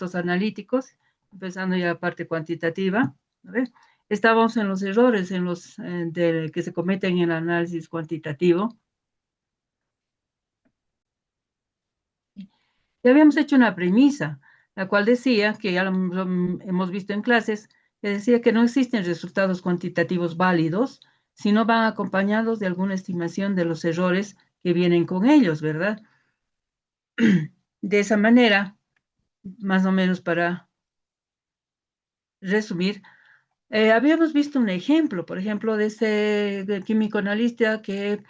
aspectos analíticos, empezando ya la parte cuantitativa. A ver, estábamos en los errores que se cometen en el análisis cuantitativo. Ya habíamos hecho una premisa, la cual decía, que ya lo hemos visto en clases, que decía que no existen resultados cuantitativos válidos si no van acompañados de alguna estimación de los errores que vienen con ellos, ¿verdad? De esa manera, más o menos para resumir, habíamos visto un ejemplo, por ejemplo, de ese químico analista que,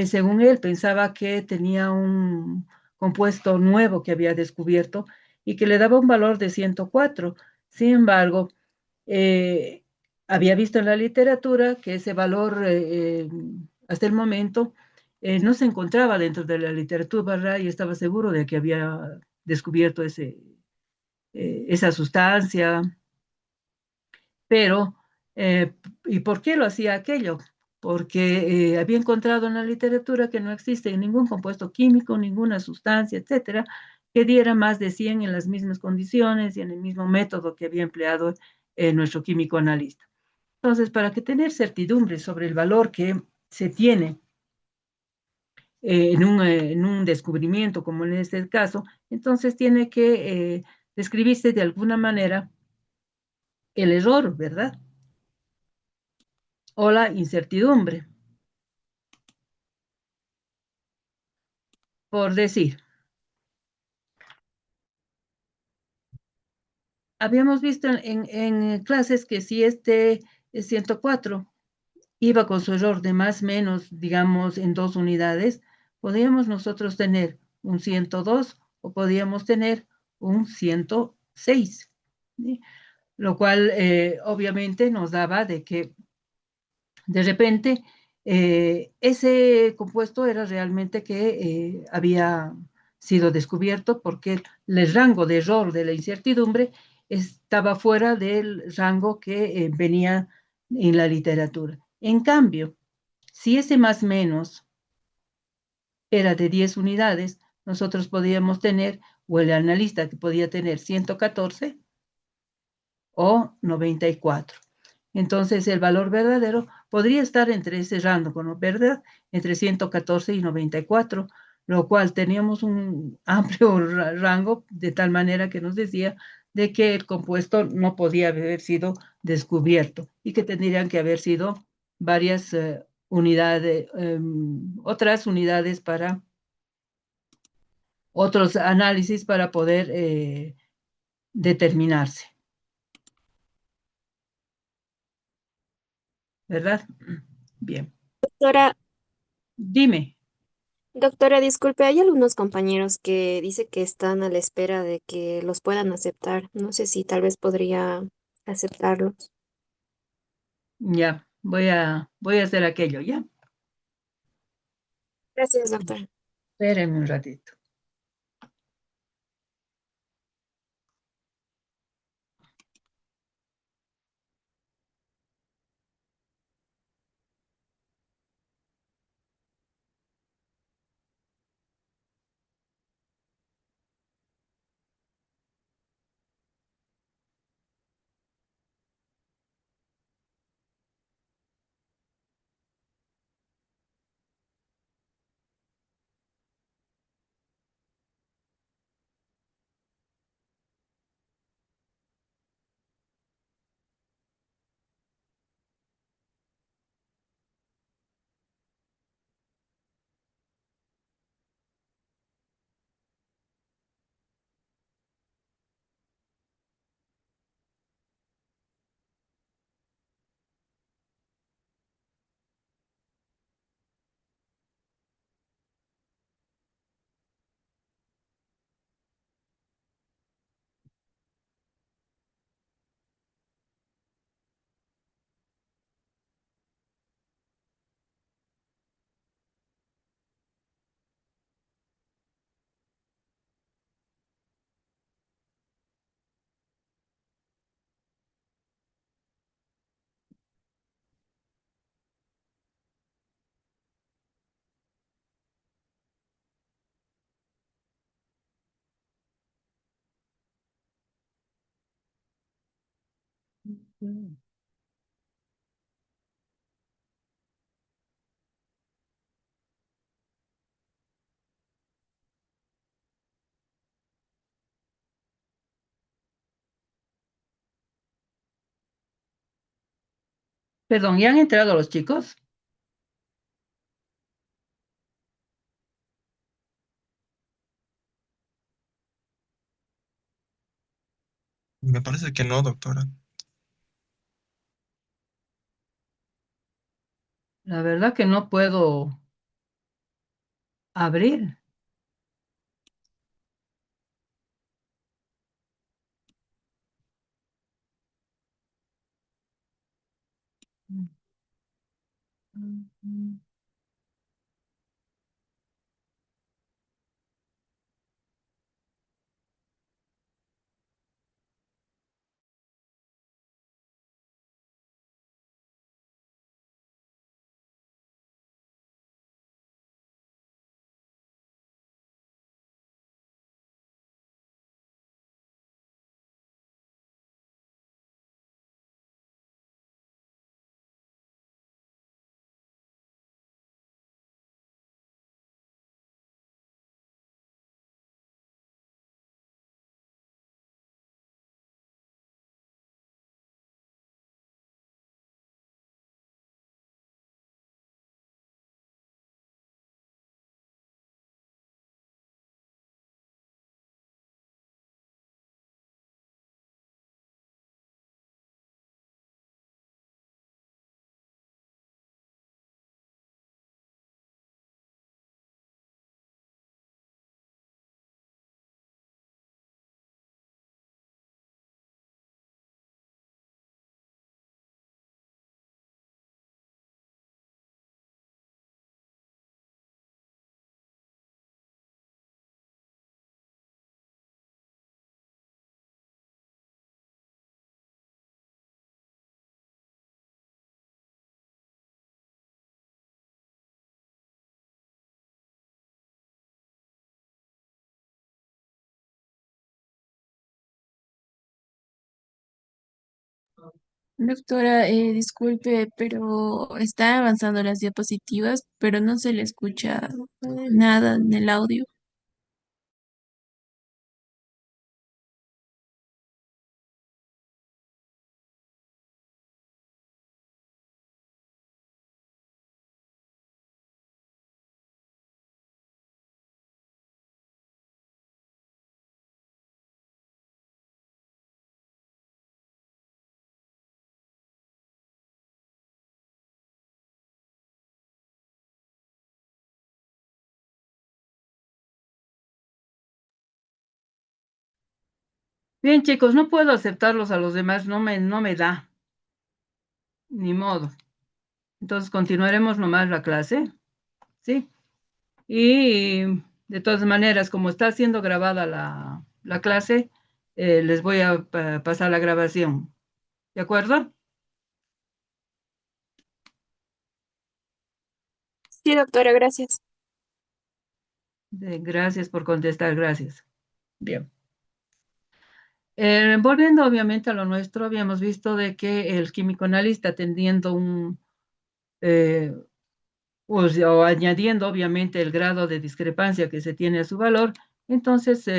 según él, pensaba que tenía un compuesto nuevo que había descubierto y que le daba un valor de 104. Sin embargo, eh, había visto en la literatura que ese valor, hasta el momento, no se encontraba dentro de la literatura, ¿verdad? Y estaba seguro de que había descubierto esa sustancia, pero ¿y por qué lo hacía aquello? Porque había encontrado en la literatura que no existe ningún compuesto químico, ninguna sustancia, etcétera, que diera más de 100 en las mismas condiciones y en el mismo método que había empleado nuestro químico analista. Entonces, para que tener certidumbre sobre el valor que se tiene en un descubrimiento, como en este caso, entonces tiene que describirse de alguna manera el error, ¿verdad? O la incertidumbre. Por decir, habíamos visto en clases que si este 104 iba con su error de más o menos, digamos, en 2 unidades, podíamos nosotros tener un 102 o podíamos tener un 106, ¿sí? Lo cual obviamente nos daba de que de repente ese compuesto era realmente que había sido descubierto porque el rango de error de la incertidumbre estaba fuera del rango que venía en la literatura. En cambio, si ese más menos era de 10 unidades, nosotros podíamos tener, o el analista que podía tener 114 o 94. Entonces, el valor verdadero podría estar entre ese rango, ¿no? ¿Verdad? Entre 114 y 94, lo cual teníamos un amplio rango, de tal manera que nos decía de que el compuesto no podía haber sido descubierto y que tendrían que haber sido varias unidades, otras unidades para otros análisis para poder determinarse, ¿verdad? Bien. Doctora, Dime. doctora, disculpe, hay algunos compañeros que dice que están a la espera de que los puedan aceptar. No sé si tal vez podría aceptarlos. Ya, voy a hacer aquello, ¿ya? Gracias, doctora. Espérenme un ratito. Mm. Perdón, ¿ya han entrado los chicos? Me parece que no, doctora. La verdad que no puedo abrir. Mm, mm, mm. Doctora, disculpe, pero está avanzando las diapositivas, pero no se le escucha nada en el audio. Bien, chicos, no puedo aceptarlos a los demás, no me da, ni modo. Entonces continuaremos nomás la clase, ¿sí? Y de todas maneras, como está siendo grabada la clase, les voy a pasar la grabación. ¿De acuerdo? Sí, doctora, gracias. Gracias por contestar, gracias. Bien. Volviendo obviamente a lo nuestro, habíamos visto de que el químico analista teniendo eh, o añadiendo obviamente el grado de discrepancia que se tiene a su valor, entonces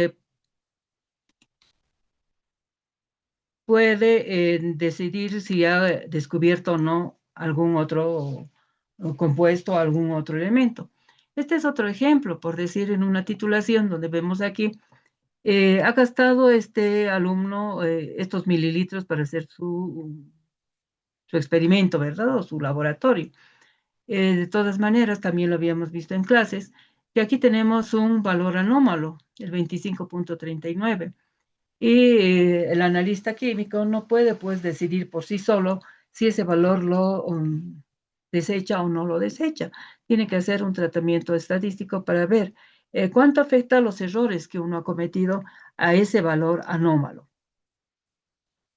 puede decidir si ha descubierto o no algún otro o compuesto, algún otro elemento. Este es otro ejemplo, por decir, en una titulación donde vemos aquí, ha gastado este alumno estos mililitros para hacer su experimento, ¿verdad? O su laboratorio. De todas maneras, también lo habíamos visto en clases, que aquí tenemos un valor anómalo, el 25,39. Y el analista químico no puede, pues, decidir por sí solo si ese valor lo desecha o no lo desecha. Tiene que hacer un tratamiento estadístico para ver cuánto afecta los errores que uno ha cometido a ese valor anómalo.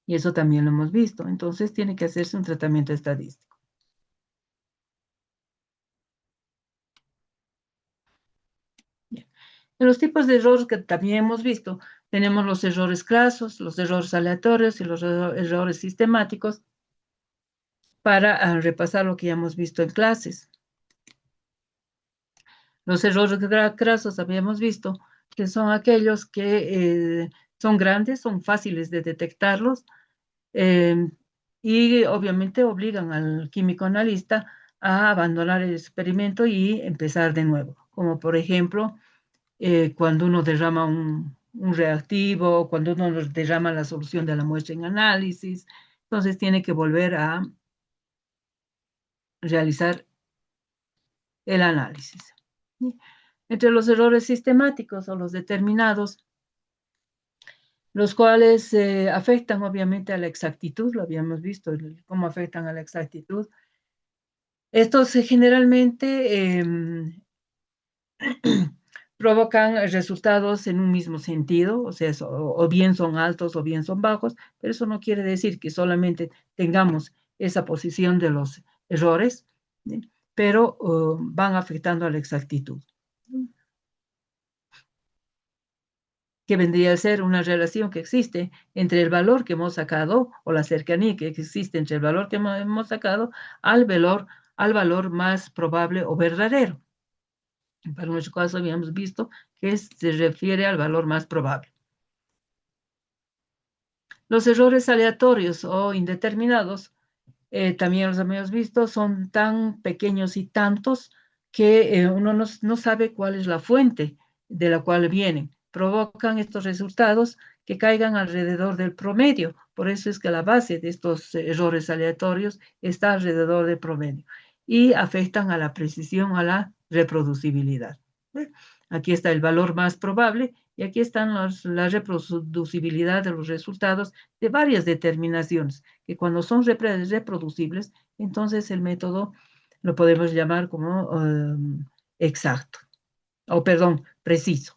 Y eso también lo hemos visto. Entonces, tiene que hacerse un tratamiento estadístico. Bien. En los tipos de errores que también hemos visto, Tenemos los errores crasos, los errores aleatorios y los errores sistemáticos para repasar lo que ya hemos visto en clases. Los errores crasos habíamos visto que son aquellos que son grandes, son fáciles de detectarlos y obviamente obligan al químico analista a abandonar el experimento y empezar de nuevo, como por ejemplo cuando uno derrama un reactivo, cuando uno derrama la solución de la muestra en análisis, entonces tiene que volver a realizar el análisis. Entre los errores sistemáticos o los determinados, los cuales afectan obviamente a la exactitud, lo habíamos visto, cómo afectan a la exactitud. Estos generalmente provocan resultados en un mismo sentido, o sea, o bien son altos o bien son bajos, pero eso no quiere decir que solamente tengamos esa posición de los errores, ¿sí? Pero van afectando a la exactitud, que vendría a ser una relación que existe entre el valor que hemos sacado o la cercanía que existe entre el valor que hemos sacado al valor más probable o verdadero. Para nuestro caso habíamos visto que se refiere al valor más probable. Los errores aleatorios o indeterminados, también los habíamos visto, son tan pequeños y tantos que uno no sabe cuál es la fuente de la cual vienen. Provocan estos resultados que caigan alrededor del promedio. Por eso es que la base de estos errores aleatorios está alrededor del promedio y afectan a la precisión, a la reproducibilidad. Aquí está el valor más probable y aquí están la reproducibilidad de los resultados de varias determinaciones, que cuando son reproducibles, entonces el método lo podemos llamar como exacto, o perdón, preciso.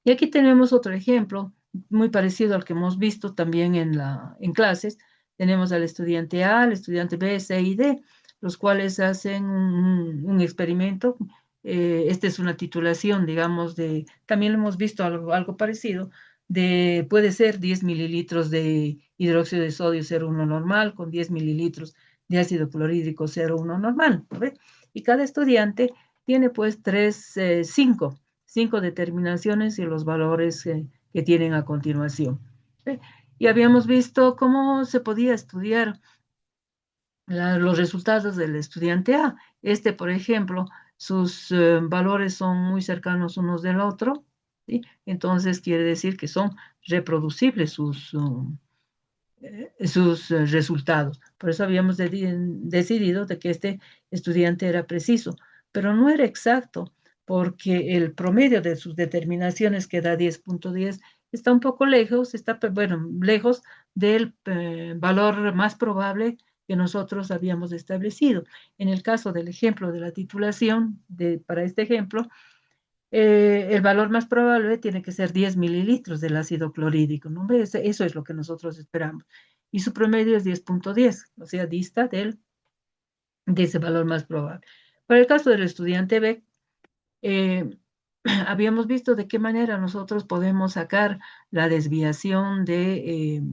Y aquí tenemos otro ejemplo, muy parecido al que hemos visto también en clases. Tenemos al estudiante A, al estudiante B, C y D, los cuales hacen un experimento. Esta es una titulación, digamos, también hemos visto algo parecido, puede ser 10 mililitros de hidróxido de sodio 0,1 normal con 10 mililitros de ácido clorhídrico 0,1 normal, ¿no ve? Y cada estudiante tiene pues cinco determinaciones y los valores que tienen a continuación. ¿Sí? Y habíamos visto cómo se podía estudiar los resultados del estudiante A. Por ejemplo, sus valores son muy cercanos unos del otro, ¿sí? Entonces quiere decir que son reproducibles sus resultados. Por eso habíamos decidido de que este estudiante era preciso, pero no era exacto, porque el promedio de sus determinaciones, que da 10,10, está un poco lejos, lejos del valor más probable que nosotros habíamos establecido. En el caso del ejemplo de la titulación, para este ejemplo, el valor más probable tiene que ser 10 mililitros del ácido clorhídrico, ¿no? Eso es lo que nosotros esperamos. Y su promedio es 10,10, o sea, dista de ese valor más probable. Para el caso del estudiante B, habíamos visto de qué manera nosotros podemos sacar la desviación de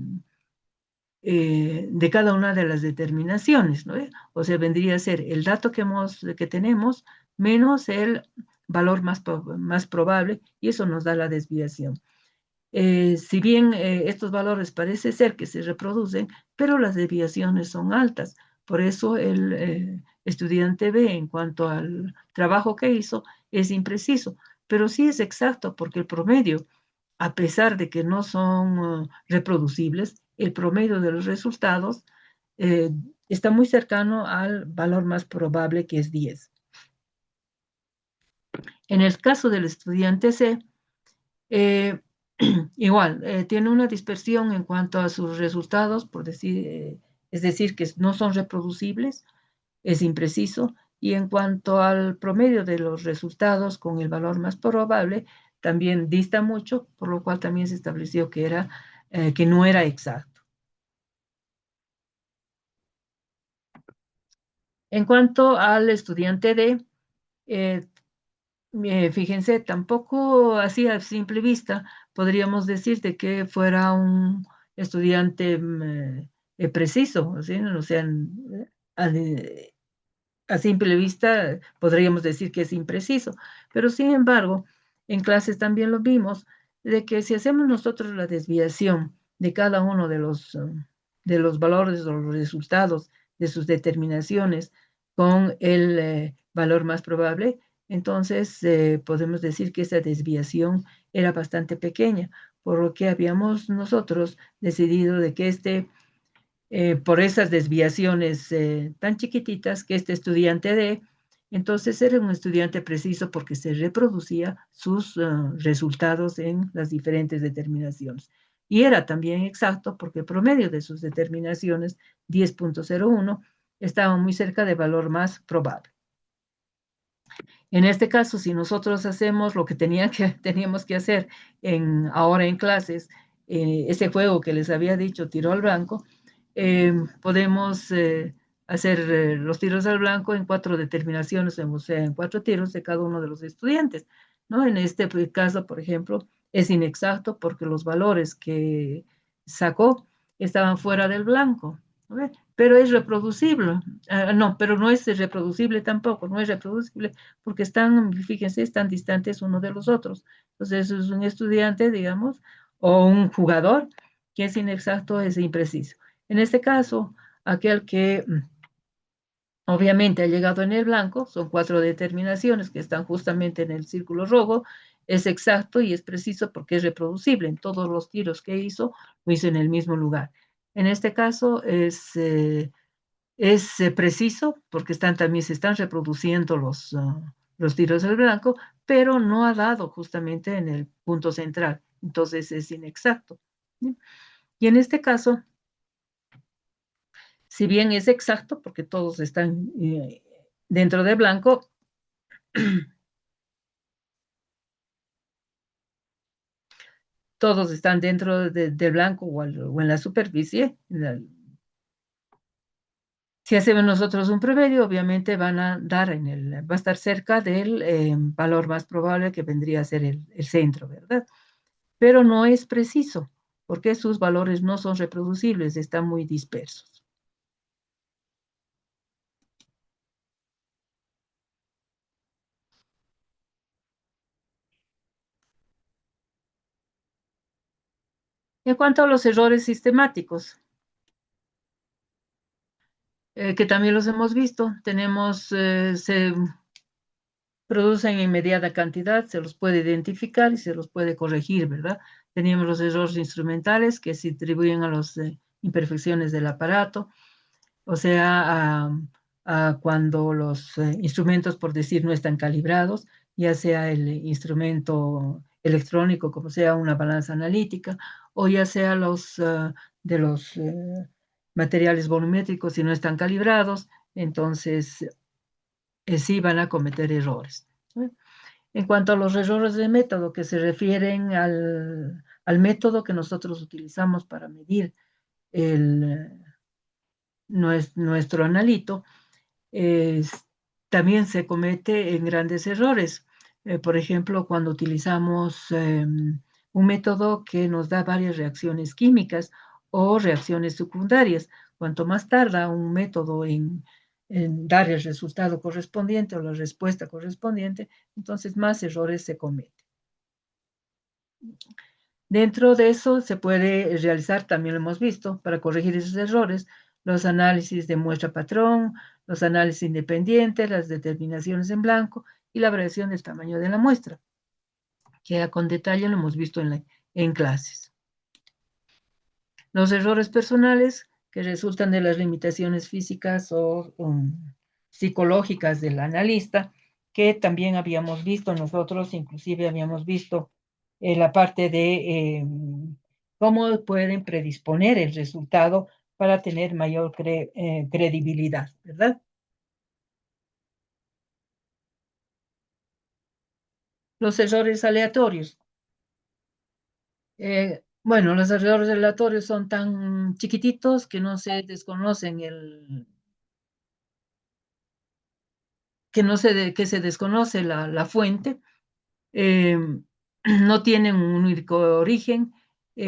cada una de las determinaciones, ¿no? O sea, vendría a ser el dato que tenemos menos el valor más probable, y eso nos da la desviación. Si bien estos valores parece ser que se reproducen, pero las desviaciones son altas. Por eso el estudiante B, en cuanto al trabajo que hizo, es impreciso, pero sí es exacto, porque el promedio, a pesar de que no son reproducibles, el promedio de los resultados eh, está muy cercano al valor más probable, que es 10. En el caso del estudiante C, igual, tiene una dispersión en cuanto a sus resultados, es decir, que no son reproducibles, es impreciso, y en cuanto al promedio de los resultados con el valor más probable, también dista mucho, por lo cual también se estableció que no era exacto. En cuanto al estudiante D, Fíjense, tampoco así a simple vista podríamos decir de que fuera un estudiante preciso, ¿sí? O sea, a, a simple vista podríamos decir que es impreciso, pero sin embargo, en clases también lo vimos, de que si hacemos nosotros la desviación de cada uno de los valores o los resultados de sus determinaciones con el valor más probable, entonces podemos decir que esa desviación era bastante pequeña, por lo que habíamos nosotros decidido de que por esas desviaciones tan chiquititas que este estudiante de, entonces era un estudiante preciso porque se reproducía sus resultados en las diferentes determinaciones. Y era también exacto porque el promedio de sus determinaciones, 10.01, estaba muy cerca del valor más probable. En este caso, si nosotros hacemos lo que teníamos que hacer ahora en clases, ese juego que les había dicho, tiro al blanco, podemos hacer los tiros al blanco en 4 determinaciones, o sea, en 4 tiros de cada uno de los estudiantes, ¿no? En este caso, por ejemplo, es inexacto porque los valores que sacó estaban fuera del blanco, ¿no? Pero es reproducible. No, pero no es reproducible tampoco, no es reproducible porque están, fíjense, están distantes uno de los otros. Entonces, es un estudiante, digamos, o un jugador que es inexacto, es impreciso. En este caso, aquel que obviamente ha llegado en el blanco, son 4 determinaciones que están justamente en el círculo rojo, es exacto y es preciso porque es reproducible. En todos los tiros que hizo, lo hizo en el mismo lugar. En este caso es preciso porque también se están reproduciendo los tiros del blanco, pero no ha dado justamente en el punto central. Entonces es inexacto. Y en este caso, si bien es exacto, porque todos están dentro de blanco, todos están dentro de blanco o en la superficie. Si hacemos nosotros un promedio, obviamente va a estar cerca del valor más probable que vendría a ser el centro, ¿verdad? Pero no es preciso, porque sus valores no son reproducibles, están muy dispersos. En cuanto a los errores sistemáticos, que también los hemos visto, se producen en mediada cantidad, se los puede identificar y se los puede corregir, ¿verdad? Teníamos los errores instrumentales que se atribuyen a las imperfecciones del aparato, o sea, a cuando los instrumentos, por decir, no están calibrados, ya sea el instrumento electrónico, como sea una balanza analítica, o ya sea de los materiales volumétricos, si no están calibrados, entonces sí van a cometer errores. ¿Sí? En cuanto a los errores de método que se refieren al método que nosotros utilizamos para medir el, nuestro analito, también se comete en grandes errores. Por ejemplo, cuando utilizamos un método que nos da varias reacciones químicas o reacciones secundarias. Cuanto más tarda un método en dar el resultado correspondiente o la respuesta correspondiente, entonces más errores se cometen. Dentro de eso se puede realizar, también lo hemos visto, para corregir esos errores, los análisis de muestra patrón, los análisis independientes, las determinaciones en blanco y la variación del tamaño de la muestra, que con detalle lo hemos visto en clases. Los errores personales que resultan de las limitaciones físicas o psicológicas del analista, que también habíamos visto nosotros, inclusive habíamos visto la parte de cómo pueden predisponer el resultado para tener mayor credibilidad, ¿verdad? Los errores aleatorios. Bueno, los errores aleatorios son tan chiquititos que no se desconocen que se desconoce la fuente, no tienen un único origen,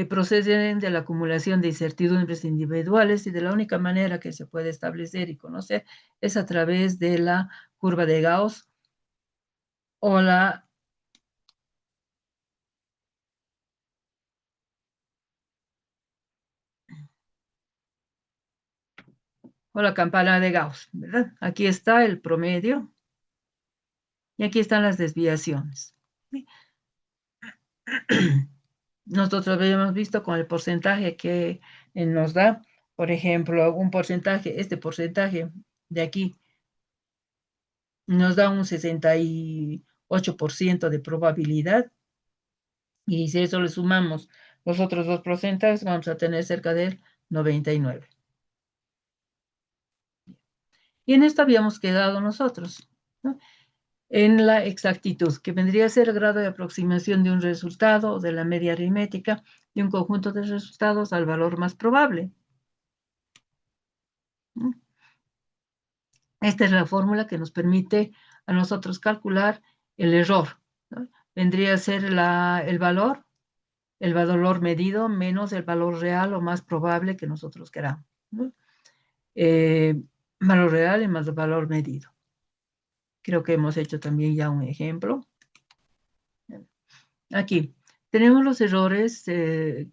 proceden de la acumulación de incertidumbres individuales y de la única manera que se puede establecer y conocer es a través de la curva de Gauss o la campana de Gauss, ¿verdad? Aquí está el promedio y aquí están las desviaciones. ¿Sí? Nosotros habíamos visto con el porcentaje que nos da, por ejemplo, un porcentaje, este porcentaje de aquí nos da un 68% de probabilidad, y si eso le sumamos los otros dos porcentajes, vamos a tener cerca del 99. Y en esto habíamos quedado nosotros, ¿no? En la exactitud, que vendría a ser el grado de aproximación de un resultado o de la media aritmética de un conjunto de resultados al valor más probable. ¿No? Esta es la fórmula que nos permite a nosotros calcular el error, ¿no? Vendría a ser el valor medido menos el valor real o más probable que nosotros queramos, ¿no? Valor real y más el valor medido. Creo que hemos hecho también ya un ejemplo. Aquí tenemos los errores, el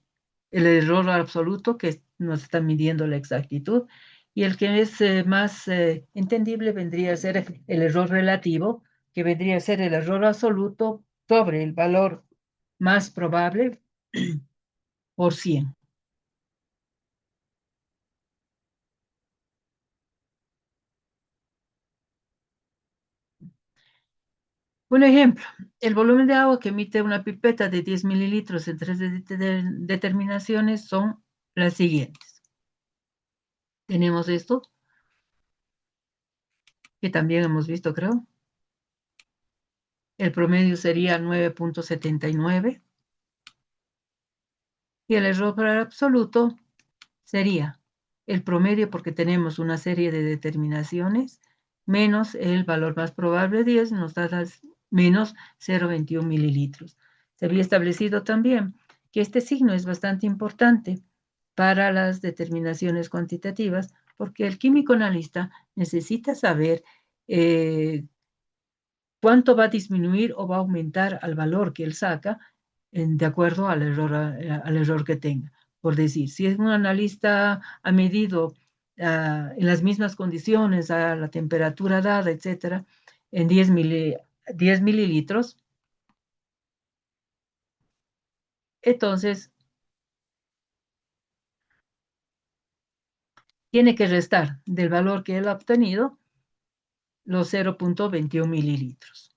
error absoluto que nos está midiendo la exactitud, y el que es más entendible vendría a ser el error relativo, que vendría a ser el error absoluto sobre el valor más probable por 100. Un ejemplo, el volumen de agua que emite una pipeta de 10 mililitros en 3 determinaciones son las siguientes. Tenemos esto, que también hemos visto, creo. El promedio sería 9.79. Y el error absoluto sería el promedio, porque tenemos una serie de determinaciones, menos el valor más probable 10, nos da menos 0,21 mililitros. Se había establecido también que este signo es bastante importante para las determinaciones cuantitativas, porque el químico analista necesita saber cuánto va a disminuir o va a aumentar al valor que él saca de acuerdo al error que tenga. Por decir, si es un analista ha medido en las mismas condiciones, a la temperatura dada, etcétera, en 10 mililitros, entonces tiene que restar del valor que él ha obtenido los 0.21 mililitros.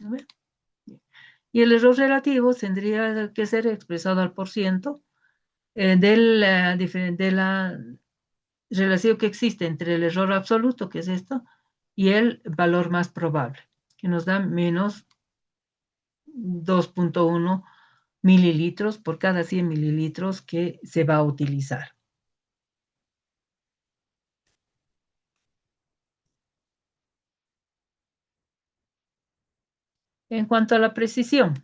¿A ver? Y el error relativo tendría que ser expresado al porciento de la relación que existe entre el error absoluto, que es esto, y el valor más probable, que nos da menos 2.1 mililitros por cada 100 mililitros que se va a utilizar. En cuanto a la precisión,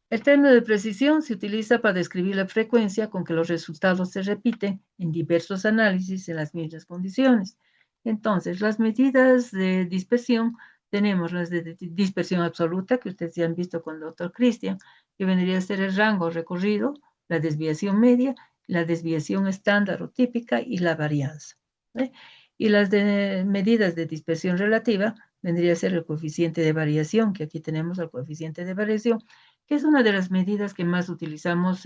el término de precisión se utiliza para describir la frecuencia con que los resultados se repiten en diversos análisis en las mismas condiciones. Entonces, las medidas de dispersión, tenemos las de dispersión absoluta, que ustedes ya han visto con el doctor Cristian, que vendría a ser el rango recorrido, la desviación media, la desviación estándar o típica y la varianza. ¿Eh? Y las medidas de dispersión relativa vendría a ser el coeficiente de variación, que aquí tenemos el coeficiente de variación, que es una de las medidas que más utilizamos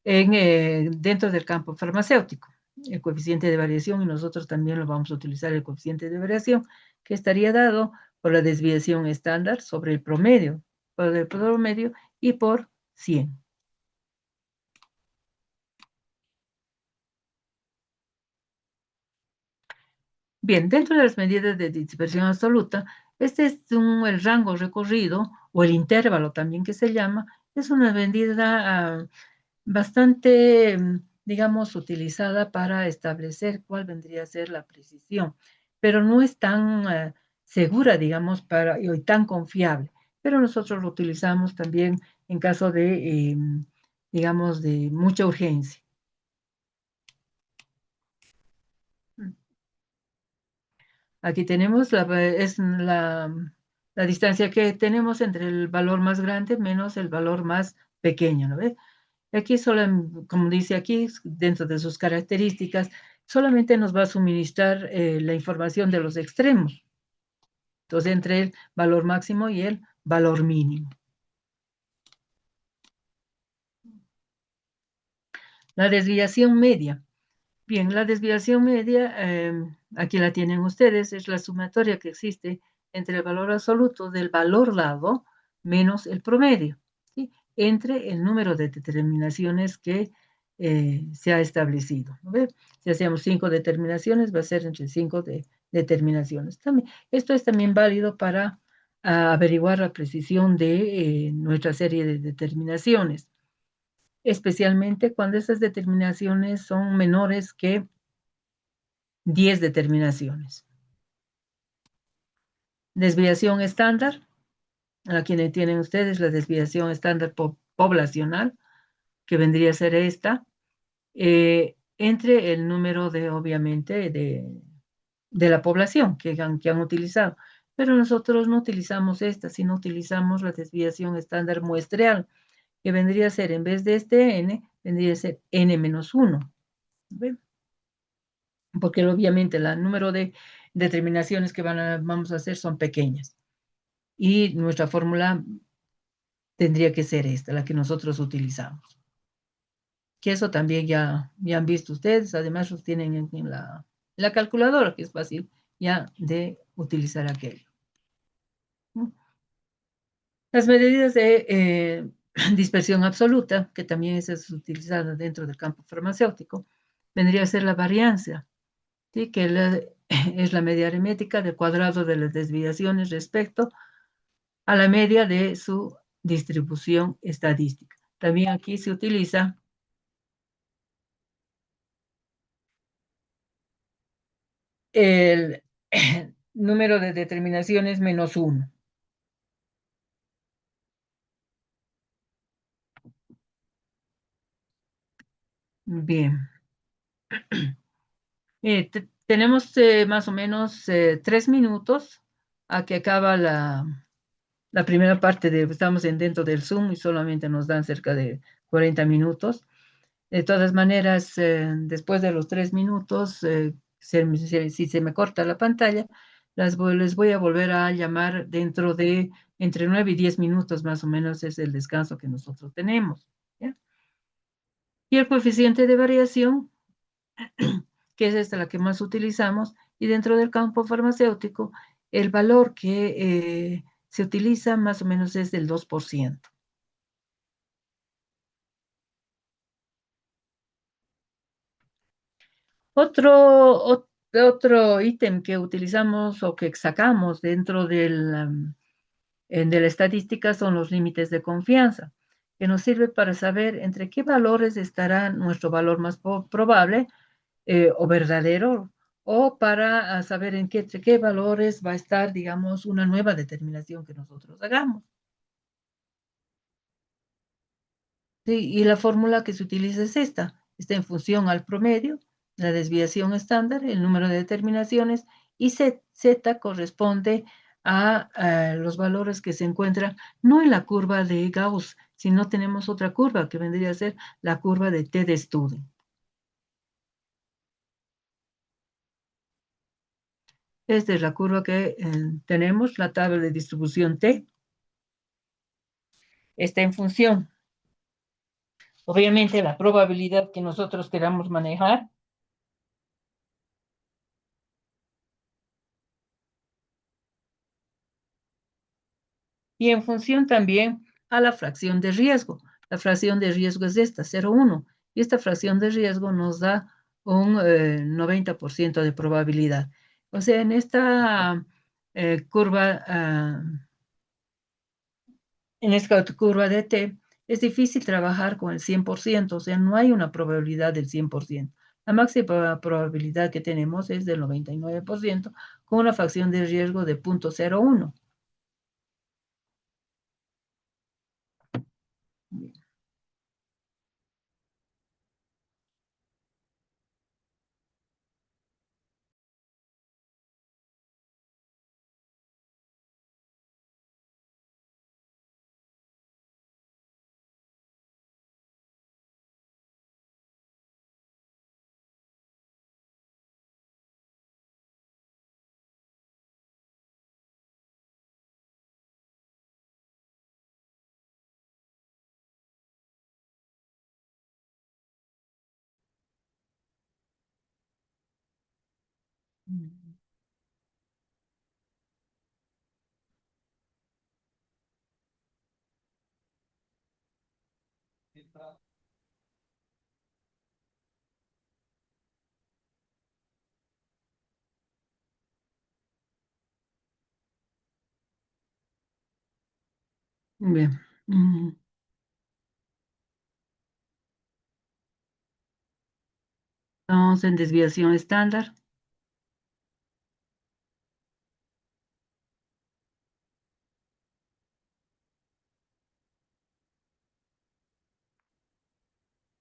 dentro del campo farmacéutico, el coeficiente de variación, y nosotros también lo vamos a utilizar, el coeficiente de variación, que estaría dado por la desviación estándar sobre el promedio, por el promedio y por 100. Bien, dentro de las medidas de dispersión absoluta, este es el rango recorrido, o el intervalo también que se llama, es una medida bastante digamos, utilizada para establecer cuál vendría a ser la precisión, pero no es tan segura, digamos, y tan confiable. Pero nosotros lo utilizamos también en caso de, digamos, de mucha urgencia. Aquí tenemos la distancia que tenemos entre el valor más grande menos el valor más pequeño, ¿no ves? Aquí solo, como dice aquí, dentro de sus características, solamente nos va a suministrar la información de los extremos. Entonces, entre el valor máximo y el valor mínimo. La desviación media. Bien, la desviación media, aquí la tienen ustedes, es la sumatoria que existe entre el valor absoluto del valor dado menos el promedio, ¿sí? Entre el número de determinaciones que se ha establecido. ¿No ve? Si hacemos 5 determinaciones, va a ser entre 5 determinaciones. También, esto es también válido para averiguar la precisión de nuestra serie de determinaciones, especialmente cuando esas determinaciones son menores que 10 determinaciones. Desviación estándar, aquí tienen ustedes la desviación estándar poblacional, que vendría a ser esta, entre el número obviamente, de la población que han utilizado. Pero nosotros no utilizamos esta, sino utilizamos la desviación estándar muestreal, que vendría a ser, en vez de este n, vendría a ser n-1. ¿Ven? Porque obviamente el número de determinaciones que vamos a hacer son pequeñas. Y nuestra fórmula tendría que ser esta, la que nosotros utilizamos. Que eso también ya han visto ustedes, además los tienen en la calculadora, que es fácil ya de utilizar aquello. Las medidas de dispersión absoluta, que también es utilizada dentro del campo farmacéutico, vendría a ser la varianza, ¿sí? Que es la media aritmética del cuadrado de las desviaciones respecto a la media de su distribución estadística. También aquí se utiliza el número de determinaciones menos 1. Bien. Tenemos más o menos 3 minutos a que acaba la primera parte estamos dentro del Zoom y solamente nos dan cerca de 40 minutos. De todas maneras, después de los 3 minutos, si se me corta la pantalla, les voy a volver a llamar dentro de entre 9 y 10 minutos más o menos es el descanso que nosotros tenemos. ¿Ya? Y el coeficiente de variación, que es esta la que más utilizamos, y dentro del campo farmacéutico, el valor que se utiliza más o menos es del 2%. Otro ítem que utilizamos o que sacamos dentro de la estadística son los límites de confianza, que nos sirve para saber entre qué valores estará nuestro valor más probable o verdadero, o para saber entre qué valores va a estar, digamos, una nueva determinación que nosotros hagamos. Sí, y la fórmula que se utiliza es esta. Está en función al promedio, la desviación estándar, el número de determinaciones, y Z corresponde a los valores que se encuentran no en la curva de Gauss, sino tenemos otra curva que vendría a ser la curva de T de Student. Esta es la curva que tenemos, la tabla de distribución T. Está en función, obviamente, la probabilidad que nosotros queramos manejar. Y en función también a la fracción de riesgo. La fracción de riesgo es esta, 0,1. Y esta fracción de riesgo nos da un 90% de probabilidad. O sea, en esta curva de T, es difícil trabajar con el 100%, o sea, no hay una probabilidad del 100%. La máxima probabilidad que tenemos es del 99%, con una fracción de riesgo de 0.01. Bien. Estamos en desviación estándar.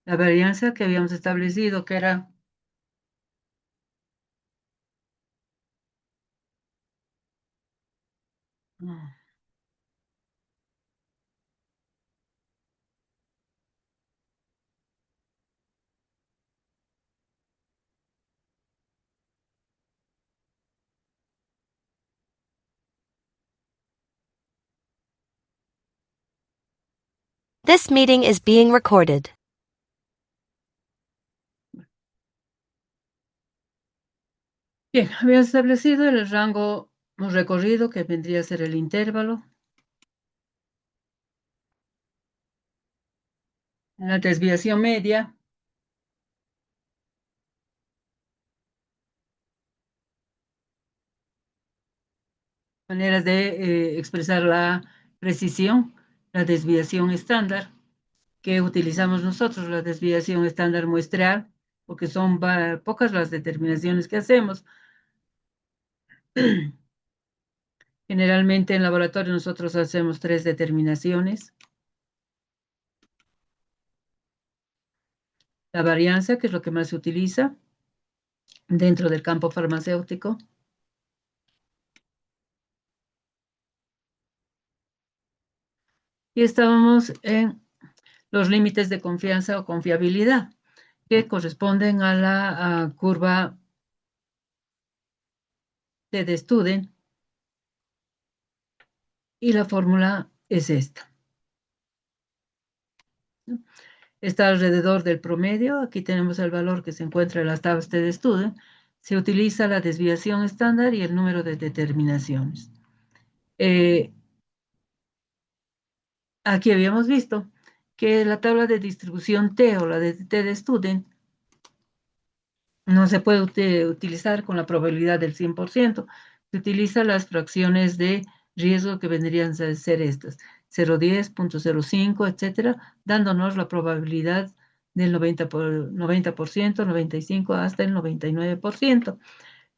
La varianza que habíamos establecido, que era This meeting is being recorded. bien, habíamos establecido el rango recorrido que vendría a ser el intervalo. La desviación media. Maneras de expresar la precisión, la desviación estándar que utilizamos nosotros, la desviación estándar muestreal, porque son pocas las determinaciones que hacemos. Generalmente en laboratorio nosotros hacemos 3 determinaciones. La varianza, que es lo que más se utiliza dentro del campo farmacéutico. Y estábamos en los límites de confianza o confiabilidad, que corresponden a la curva de Student. Y la fórmula es esta. Está alrededor del promedio. Aquí tenemos el valor que se encuentra en las tablas de estudio. Se utiliza la desviación estándar y el número de determinaciones. Aquí habíamos visto que la tabla de distribución T o la de T de Student no se puede utilizar con la probabilidad del 100%. Se utilizan las fracciones de riesgo que vendrían a ser estas, 0.10, 0.05, etcétera, dándonos la probabilidad del 90%, 95% hasta el 99%.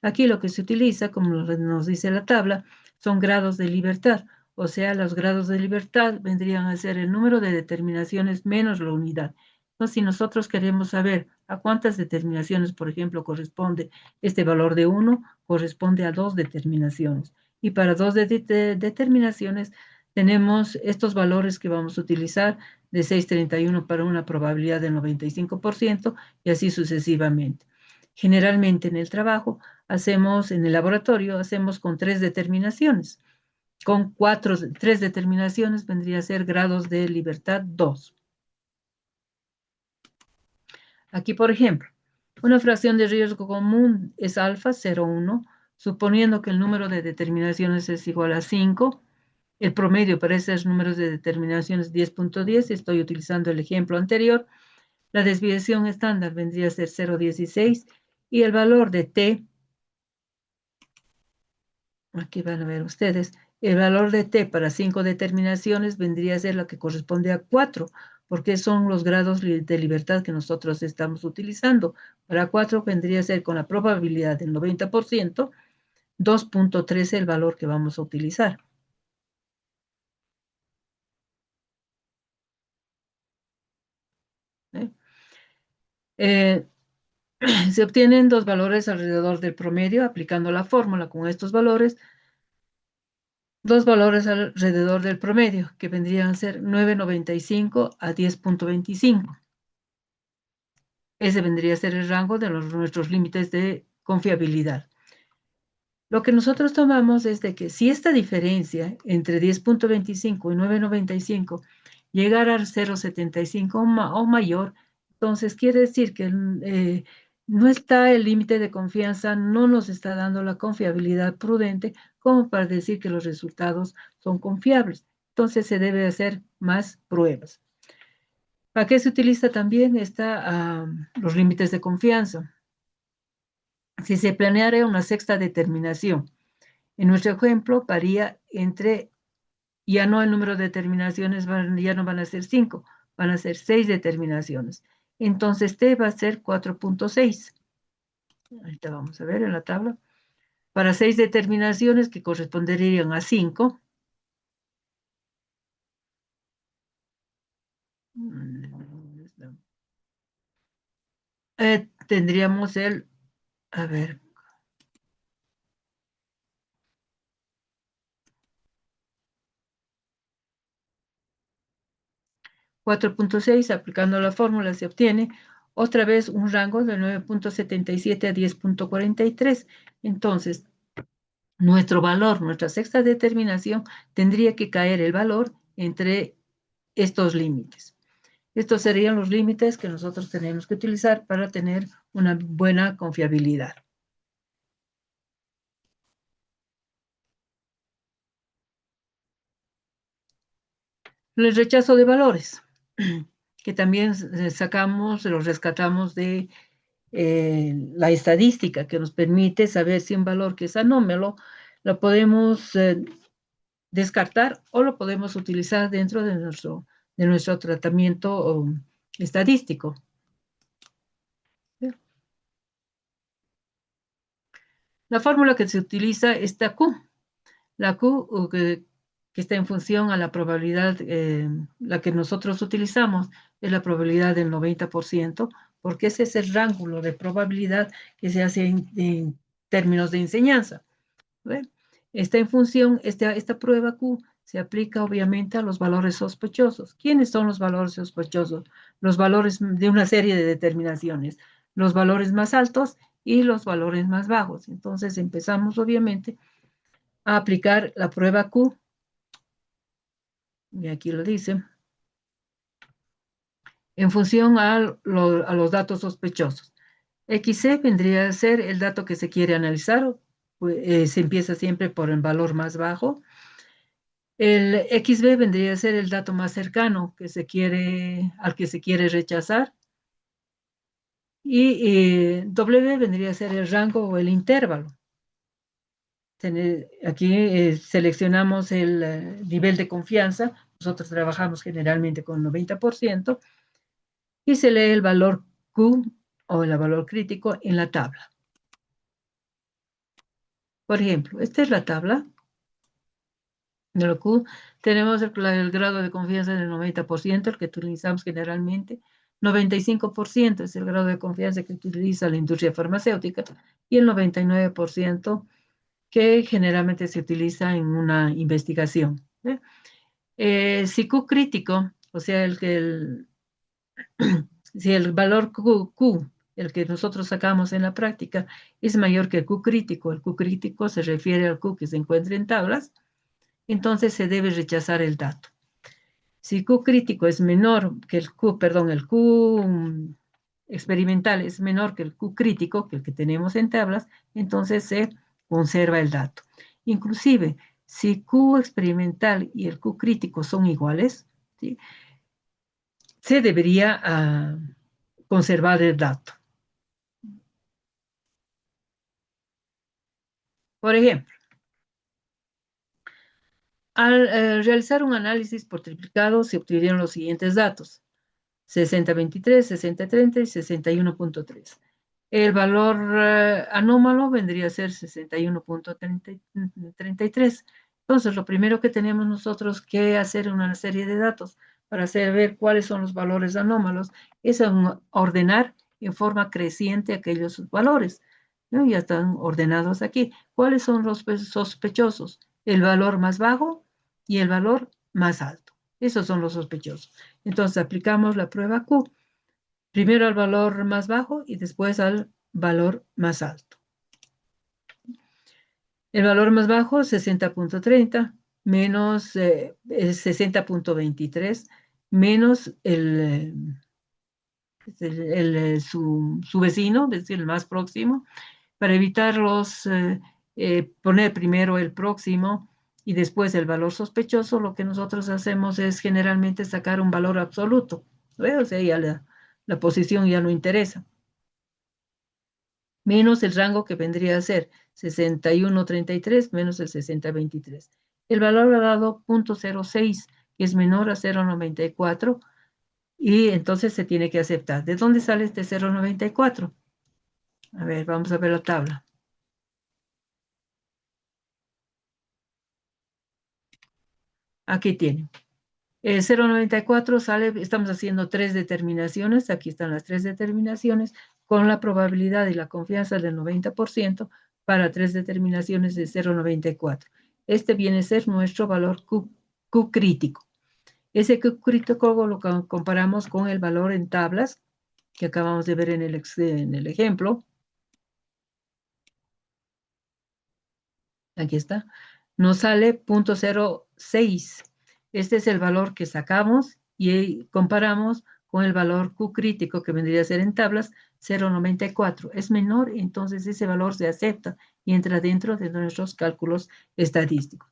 Aquí lo que se utiliza, como nos dice la tabla, son grados de libertad. O sea, los grados de libertad vendrían a ser el número de determinaciones menos la unidad. Entonces, si nosotros queremos saber a cuántas determinaciones, por ejemplo, corresponde este valor de 1, corresponde a 2 determinaciones. Y para 2 determinaciones tenemos estos valores que vamos a utilizar de 6.31 para una probabilidad del 95% y así sucesivamente. Generalmente en el trabajo en el laboratorio hacemos con 3 determinaciones. Con 3 determinaciones vendría a ser grados de libertad 2. Aquí, por ejemplo, una fracción de riesgo común es alfa 0,1, suponiendo que el número de determinaciones es igual a 5. El promedio para esos números de determinaciones es 10.10. Estoy utilizando el ejemplo anterior. La desviación estándar vendría a ser 0,16 y el valor de T, aquí van a ver ustedes, el valor de t para 5 determinaciones vendría a ser la que corresponde a 4, porque son los grados de libertad que nosotros estamos utilizando. Para 4 vendría a ser con la probabilidad del 90%, 2.13 el valor que vamos a utilizar. Se obtienen dos valores alrededor del promedio aplicando la fórmula con estos valores. Dos valores alrededor del promedio, que vendrían a ser 9.95 a 10.25. Ese vendría a ser el rango de nuestros límites de confiabilidad. Lo que nosotros tomamos es de que si esta diferencia entre 10.25 y 9.95 llegara a 0.75 o mayor, entonces quiere decir que no está el límite de confianza, no nos está dando la confiabilidad prudente como para decir que los resultados son confiables. Entonces se debe hacer más pruebas. ¿Para qué se utiliza también los límites de confianza? Si se planeara una sexta determinación, en nuestro ejemplo varía entre, ya no el número de determinaciones, ya no van a ser 5, van a ser 6 determinaciones. Entonces T va a ser 4.6. Ahorita vamos a ver en la tabla. Para 6 determinaciones que corresponderían a 5. Tendríamos a ver, 4.6, aplicando la fórmula se obtiene otra vez un rango de 9.77 a 10.43. Entonces, nuestro valor, nuestra sexta determinación, tendría que caer el valor entre estos límites. Estos serían los límites que nosotros tenemos que utilizar para tener una buena confiabilidad. El rechazo de valores, que también los rescatamos de la estadística, que nos permite saber si un valor que es anómalo lo podemos descartar o lo podemos utilizar dentro de nuestro tratamiento estadístico. La fórmula que se utiliza es esta Q. La Q que está en función a la probabilidad, la que nosotros utilizamos es la probabilidad del 90%, porque ese es el rango de probabilidad que se hace en términos de enseñanza. ¿Ven? Está en función, esta prueba Q se aplica obviamente a los valores sospechosos. ¿Quiénes son los valores sospechosos? Los valores de una serie de determinaciones, los valores más altos y los valores más bajos. Entonces empezamos obviamente a aplicar la prueba Q, y aquí lo dice, en función a los datos sospechosos. XC vendría a ser el dato que se quiere analizar, pues, se empieza siempre por el valor más bajo. El XB vendría a ser el dato más cercano al que se quiere rechazar. Y W vendría a ser el rango o el intervalo. Aquí seleccionamos el nivel de confianza. Nosotros trabajamos generalmente con 90%. Y se lee el valor Q o el valor crítico en la tabla. Por ejemplo, esta es la tabla de lo Q. Tenemos el grado de confianza del 90%, el que utilizamos generalmente. 95% es el grado de confianza que utiliza la industria farmacéutica y el 99% que generalmente se utiliza en una investigación. Si Q crítico, o sea, si el valor Q, el que nosotros sacamos en la práctica, es mayor que el Q crítico se refiere al Q que se encuentra en tablas, entonces se debe rechazar el dato. Si Q crítico es menor que el Q experimental es menor que el Q crítico, que el que tenemos en tablas, entonces se conserva el dato. Inclusive, si Q experimental y el Q crítico son iguales, ¿sí?, se debería conservar el dato. Por ejemplo, Al realizar un análisis por triplicado se obtuvieron los siguientes datos: 60-23, 60-30 y 61.3. El valor anómalo vendría a ser 61.33. Entonces, lo primero que tenemos nosotros que hacer en una serie de datos para saber cuáles son los valores anómalos es ordenar en forma creciente aquellos valores, ¿no? Ya están ordenados aquí. ¿Cuáles son los sospechosos? El valor más bajo y el valor más alto. Esos son los sospechosos. Entonces, aplicamos la prueba Q. Primero al valor más bajo y después al valor más alto. El valor más bajo, 60.30, menos 60.23, menos su vecino, es decir, el más próximo. Para evitar poner primero el próximo y después el valor sospechoso, lo que nosotros hacemos es generalmente sacar un valor absoluto. O sea, ya la posición ya no interesa. Menos el rango que vendría a ser 61.33 menos el 60.23. El valor ha dado 0.06, que es menor a 0.94, y entonces se tiene que aceptar. ¿De dónde sale este 0.94? A ver, vamos a ver la tabla. Aquí tienen. 0.94 sale, estamos haciendo 3 determinaciones, aquí están las 3 determinaciones, con la probabilidad y la confianza del 90% para 3 determinaciones de 0.94. Este viene a ser nuestro valor Q crítico. Ese Q crítico lo comparamos con el valor en tablas, que acabamos de ver en el ejemplo. Aquí está. Nos sale 0.06. Este es el valor que sacamos y comparamos con el valor Q crítico, que vendría a ser en tablas 0.94. Es menor, entonces ese valor se acepta y entra dentro de nuestros cálculos estadísticos.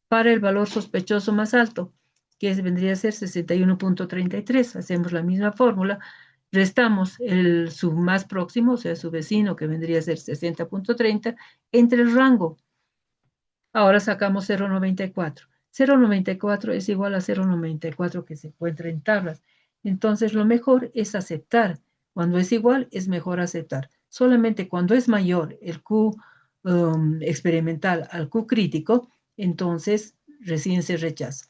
Para el valor sospechoso más alto, que vendría a ser 61.33, hacemos la misma fórmula, restamos su más próximo, o sea, su vecino, que vendría a ser 60.30, entre el rango. Ahora sacamos 0.94. 0.94 es igual a 0.94 que se encuentra en tablas. Entonces, lo mejor es aceptar. Cuando es igual, es mejor aceptar. Solamente cuando es mayor el Q experimental al Q crítico, entonces recién se rechaza.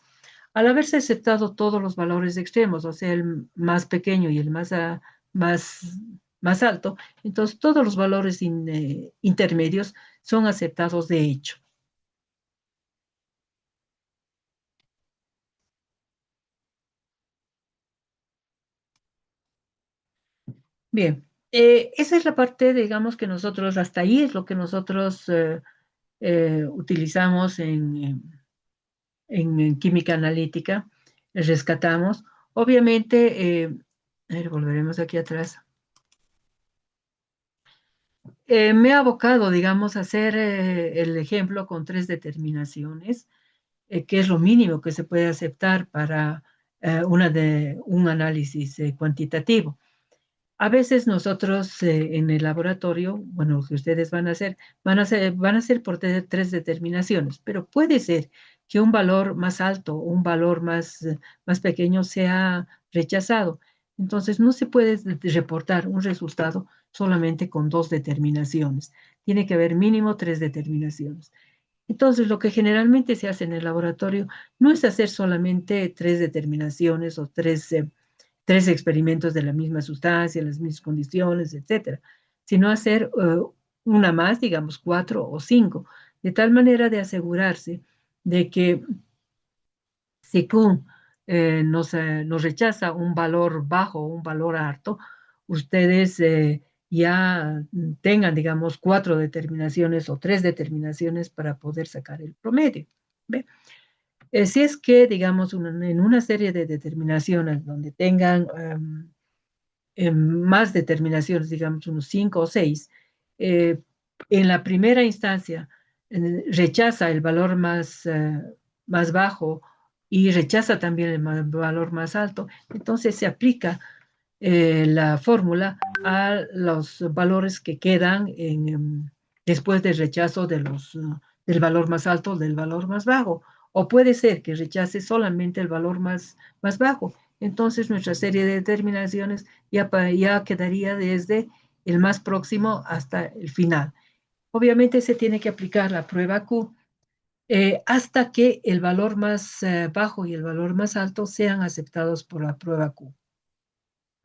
Al haberse aceptado todos los valores extremos, o sea, el más pequeño y el más alto, entonces todos los valores intermedios son aceptados de hecho. Bien, esa es la parte, digamos, que nosotros, hasta ahí es lo que nosotros utilizamos en química analítica, rescatamos. Obviamente, a ver, volveremos aquí atrás. Me he abocado, digamos, a hacer el ejemplo con 3 determinaciones, que es lo mínimo que se puede aceptar para un análisis cuantitativo. A veces nosotros en el laboratorio, bueno, lo que ustedes van a hacer por 3 determinaciones, pero puede ser que un valor más alto o un valor más pequeño sea rechazado. Entonces, no se puede reportar un resultado solamente con 2 determinaciones. Tiene que haber mínimo 3 determinaciones. Entonces, lo que generalmente se hace en el laboratorio no es hacer solamente 3 determinaciones o 3 experimentos de la misma sustancia, las mismas condiciones, etcétera, sino hacer una más, digamos 4 o 5, de tal manera de asegurarse de que si Q nos rechaza un valor bajo o un valor alto, ustedes ya tengan, digamos, 4 determinaciones o 3 determinaciones para poder sacar el promedio. ¿Ve? Si es que, digamos, en una serie de determinaciones donde tengan más determinaciones, digamos, unos 5 o 6, en la primera instancia rechaza el valor más bajo y rechaza también el valor más alto, entonces se aplica la fórmula a los valores que quedan después del rechazo del valor más alto del valor más bajo. O puede ser que rechace solamente el valor más bajo. Entonces nuestra serie de determinaciones ya quedaría desde el más próximo hasta el final. Obviamente se tiene que aplicar la prueba Q hasta que el valor más bajo y el valor más alto sean aceptados por la prueba Q,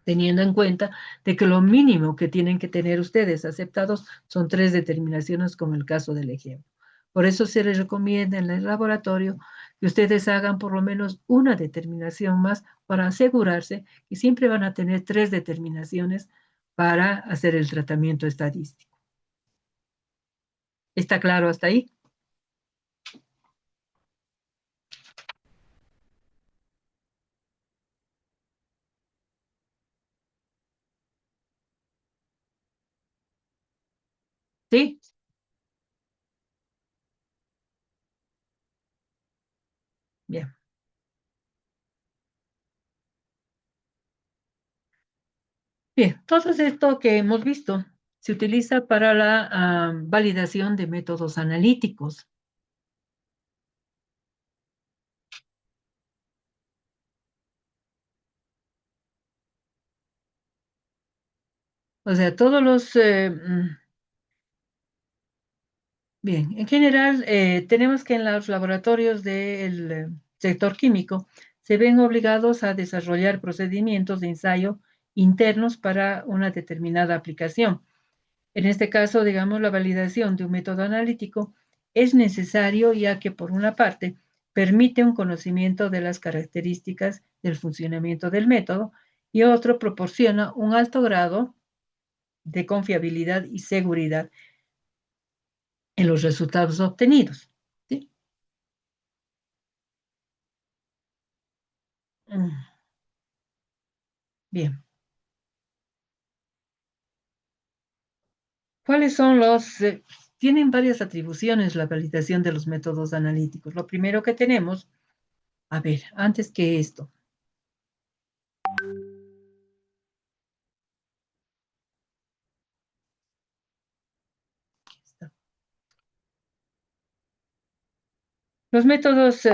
teniendo en cuenta de que lo mínimo que tienen que tener ustedes aceptados son 3 determinaciones, como el caso del ejemplo. Por eso se les recomienda en el laboratorio que ustedes hagan por lo menos una determinación más para asegurarse que siempre van a tener 3 determinaciones para hacer el tratamiento estadístico. ¿Está claro hasta ahí? ¿Sí? Bien. Bien, todo esto que hemos visto se utiliza para la validación de métodos analíticos. O sea, todos los... bien, en general, tenemos que en los laboratorios del sector químico se ven obligados a desarrollar procedimientos de ensayo internos para una determinada aplicación. En este caso, digamos, la validación de un método analítico es necesario ya que, por una parte, permite un conocimiento de las características del funcionamiento del método y otro proporciona un alto grado de confiabilidad y seguridad en los resultados obtenidos. ¿Sí? Bien. ¿Cuáles son los... tienen varias atribuciones la validación de los métodos analíticos. Lo primero que tenemos, a ver, antes que esto, los métodos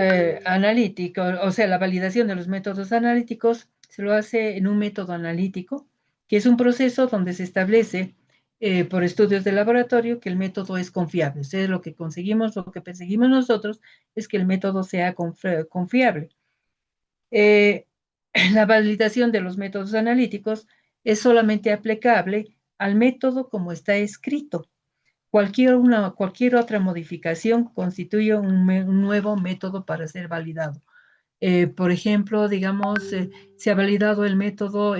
analíticos, o sea, la validación de los métodos analíticos se lo hace en un método analítico, que es un proceso donde se establece por estudios de laboratorio que el método es confiable. O sea, lo que conseguimos, lo que perseguimos nosotros es que el método sea confiable. La validación de los métodos analíticos es solamente aplicable al método como está escrito. Cualquier otra modificación constituye un nuevo método para ser validado. Por ejemplo, digamos, se ha validado el método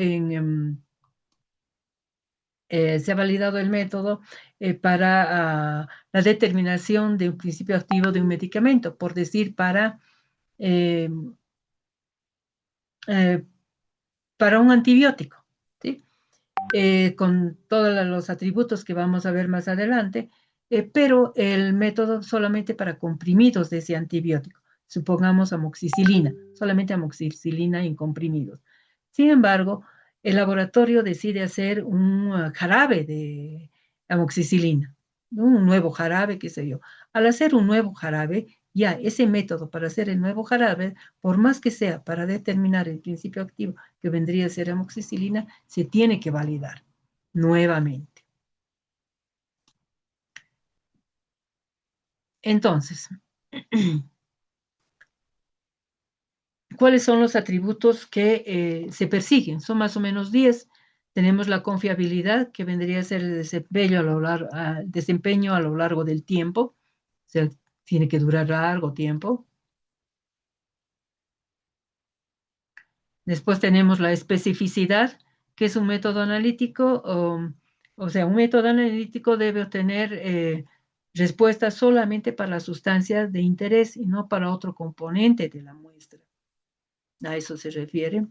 para la determinación de un principio activo de un medicamento, por decir, eh, para un antibiótico, ¿sí? Con todos los atributos que vamos a ver más adelante, pero el método solamente para comprimidos de ese antibiótico. Supongamos amoxicilina, solamente amoxicilina en comprimidos. Sin embargo, el laboratorio decide hacer un jarabe de amoxicilina, un nuevo jarabe, qué sé yo. Al hacer un nuevo jarabe, ya ese método para hacer el nuevo jarabe, por más que sea para determinar el principio activo que vendría a ser amoxicilina, se tiene que validar nuevamente. Entonces, ¿cuáles son los atributos que se persiguen? Son más o menos 10. Tenemos la confiabilidad, que vendría a ser el desempeño a lo largo del tiempo. O sea, tiene que durar largo tiempo. Después tenemos la especificidad, que es un método analítico, o sea, un método analítico debe obtener respuestas solamente para las sustancias de interés y no para otro componente de la muestra. A eso se refiere.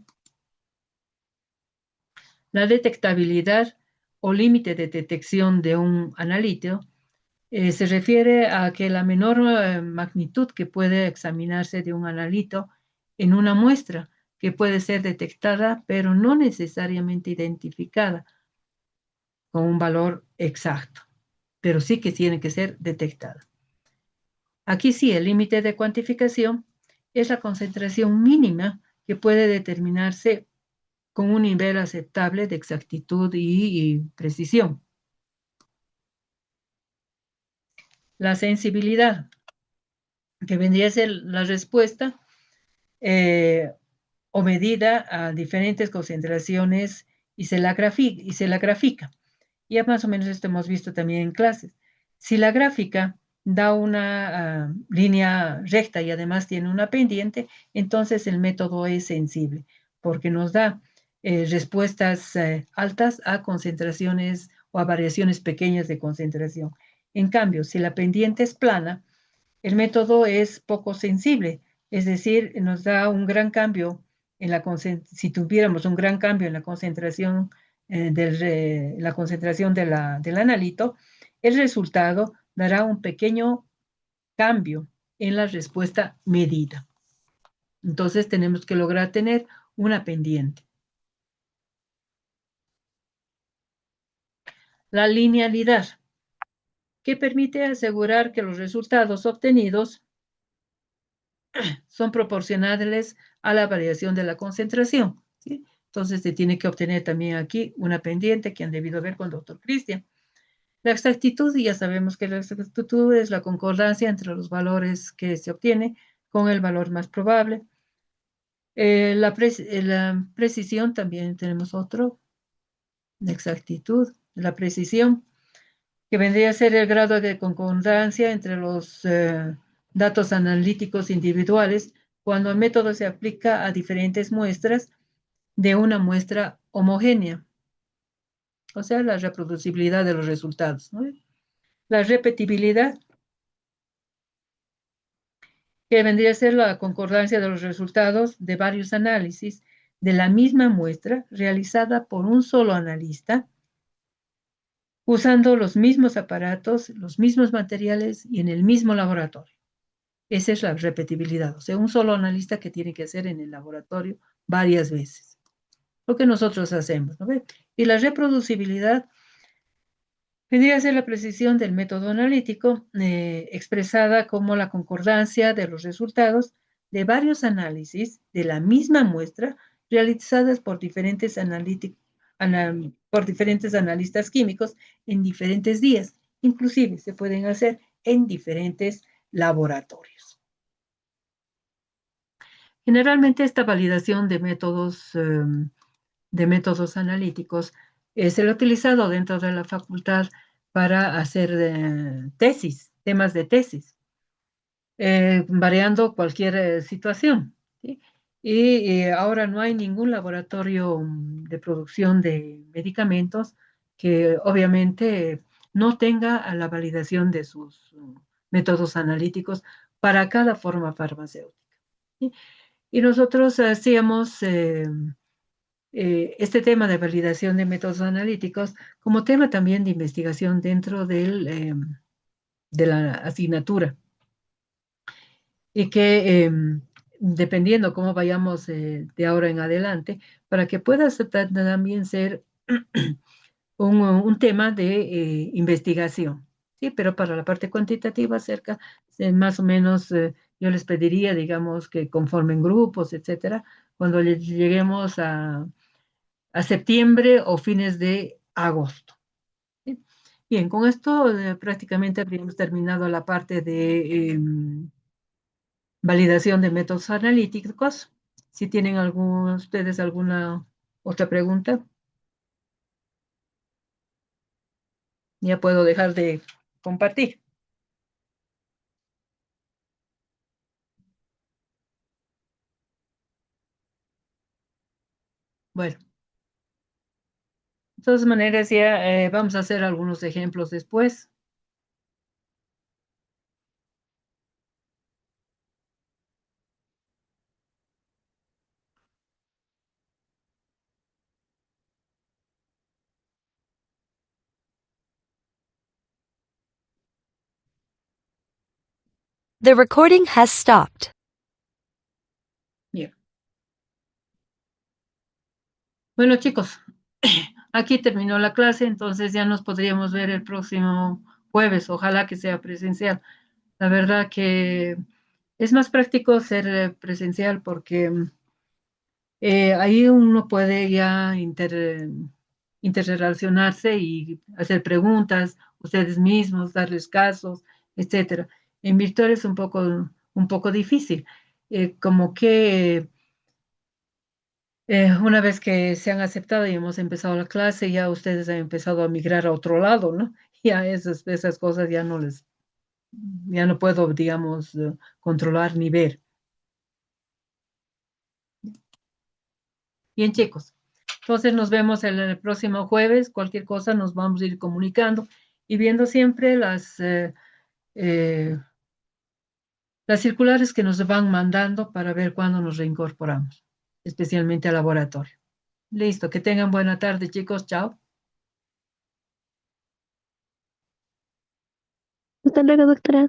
La detectabilidad o límite de detección de un analítico se refiere a que la menor magnitud que puede examinarse de un analito en una muestra que puede ser detectada, pero no necesariamente identificada con un valor exacto, pero sí que tiene que ser detectada. Aquí sí, el límite de cuantificación es la concentración mínima que puede determinarse con un nivel aceptable de exactitud y precisión. La sensibilidad, que vendría a ser la respuesta o medida a diferentes concentraciones y se la grafica. Ya más o menos esto hemos visto también en clases. Si la gráfica da una línea recta y además tiene una pendiente, entonces el método es sensible, porque nos da respuestas altas a concentraciones o a variaciones pequeñas de concentración. En cambio, si la pendiente es plana, el método es poco sensible, es decir, nos da un gran cambio si tuviéramos un gran cambio en la concentración la concentración del analito, el resultado dará un pequeño cambio en la respuesta medida. Entonces tenemos que lograr tener una pendiente. La linealidad, que permite asegurar que los resultados obtenidos son proporcionales a la variación de la concentración, ¿sí? Entonces se tiene que obtener también aquí una pendiente que han debido ver con el doctor Cristian. La exactitud, ya sabemos que la exactitud es la concordancia entre los valores que se obtiene con el valor más probable. La precisión también tenemos otro, la exactitud, la precisión, que vendría a ser el grado de concordancia entre los datos analíticos individuales cuando el método se aplica a diferentes muestras de una muestra homogénea, o sea, la reproducibilidad de los resultados, ¿no? La repetibilidad, que vendría a ser la concordancia de los resultados de varios análisis de la misma muestra realizada por un solo analista, usando los mismos aparatos, los mismos materiales y en el mismo laboratorio. Esa es la repetibilidad, o sea, un solo analista que tiene que hacer en el laboratorio varias veces. Lo que nosotros hacemos, ¿no ve? Y la reproducibilidad vendría a ser la precisión del método analítico expresada como la concordancia de los resultados de varios análisis de la misma muestra realizadas por diferentes analistas químicos en diferentes días. Inclusive se pueden hacer en diferentes laboratorios. Generalmente esta validación de métodos analíticos se lo ha utilizado dentro de la facultad para hacer temas de tesis, variando cualquier situación, ¿sí? Y ahora no hay ningún laboratorio de producción de medicamentos que obviamente no tenga la validación de sus métodos analíticos para cada forma farmacéutica, ¿sí? Y nosotros hacíamos este tema de validación de métodos analíticos como tema también de investigación dentro de la asignatura. Y que dependiendo cómo vayamos de ahora en adelante, para que pueda también ser un tema de investigación, ¿sí? Pero para la parte cuantitativa, más o menos, yo les pediría, digamos, que conformen grupos, etcétera, cuando lleguemos a septiembre o fines de agosto, ¿sí? Bien, con esto prácticamente habríamos terminado la parte de validación de métodos analíticos. Si tienen ustedes alguna otra pregunta, ya puedo dejar de compartir. Bueno, de todas maneras ya vamos a hacer algunos ejemplos después. The recording has stopped. Bien. Bueno, chicos, aquí terminó la clase, entonces ya nos podríamos ver el próximo jueves, ojalá que sea presencial. La verdad que es más práctico ser presencial porque ahí uno puede ya interrelacionarse y hacer preguntas ustedes mismos, darles casos, etcétera. En virtual es un poco difícil. Como que una vez que se han aceptado y hemos empezado la clase, ya ustedes han empezado a migrar a otro lado, ¿no? Ya esas cosas ya no puedo, digamos, controlar ni ver. Bien, chicos. Entonces nos vemos el próximo jueves. Cualquier cosa nos vamos a ir comunicando y viendo siempre eh, las circulares que nos van mandando para ver cuándo nos reincorporamos, especialmente al laboratorio. Listo, que tengan buena tarde, chicos. Chao. Hasta luego, doctora.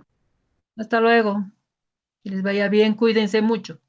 Hasta luego. Que les vaya bien. Cuídense mucho.